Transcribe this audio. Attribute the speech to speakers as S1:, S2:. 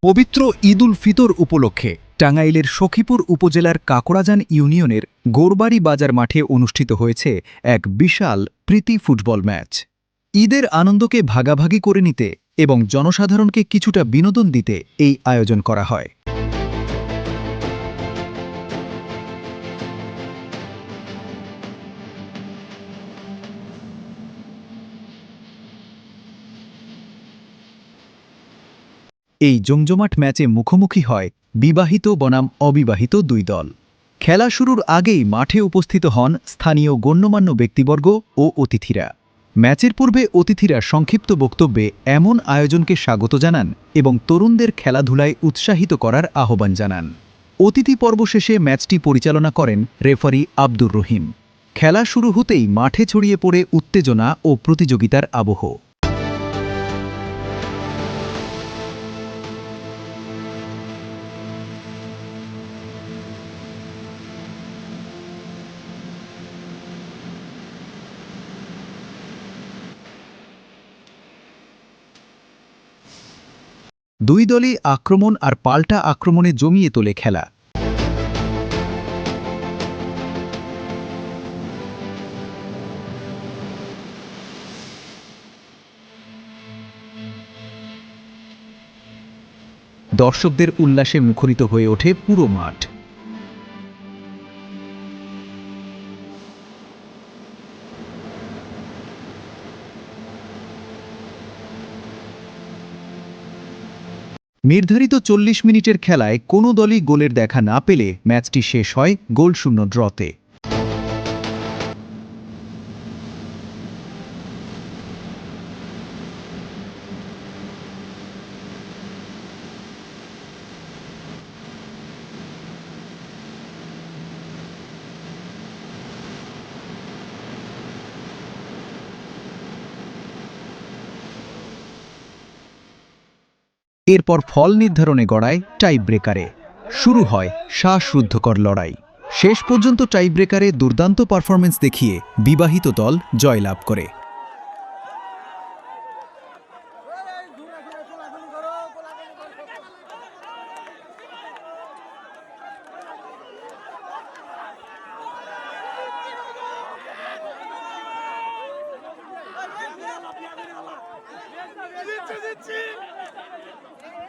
S1: পবিত্র ঈদ উল ফিতর উপলক্ষে টাঙ্গাইলের সখীপুর উপজেলার কাকড়াজান ইউনিয়নের গোরবাড়ি বাজার মাঠে অনুষ্ঠিত হয়েছে এক বিশাল প্রীতি ফুটবল ম্যাচ। ঈদের আনন্দকে ভাগাভাগি করে নিতে এবং জনসাধারণকে কিছুটা বিনোদন দিতে এই আয়োজন করা হয়। এই জমজমাট ম্যাচে মুখোমুখি হয় বিবাহিত বনাম অবিবাহিত দুই দল। খেলা শুরুর আগেই মাঠে উপস্থিত হন স্থানীয় গণ্যমান্য ব্যক্তিবর্গ ও অতিথিরা। ম্যাচের পূর্বে অতিথিরা সংক্ষিপ্ত বক্তব্যে এমন আয়োজনকে স্বাগত জানান এবং তরুণদের খেলাধুলায় উৎসাহিত করার আহ্বান জানান। অতিথি পর্ব শেষে ম্যাচটি পরিচালনা করেন রেফারি আব্দুর রহিম। খেলা শুরু হতেই মাঠে ছড়িয়ে পড়ে উত্তেজনা ও প্রতিযোগিতার আবহ। দুই দলই আক্রমণ আর পাল্টা আক্রমণে জমিয়ে তোলে খেলা। দর্শকদের উল্লাসে মুখরিত হয়ে ওঠে পুরো মাঠ। নির্ধারিত ৪০ মিনিটের খেলায় কোনো দলই গোলের দেখা না পেলে ম্যাচটি শেষ হয় গোলশূন্য ড্রতে। এরপর ফল নির্ধারণে গড়ায় টাই ব্রেকারে। শুরু হয় শ্বাসরুদ্ধকর লড়াই। শেষ পর্যন্ত টাই ব্রেকারে দুর্দান্ত পারফরমেন্স দেখিয়ে বিবাহিত দল জয়লাভ করে।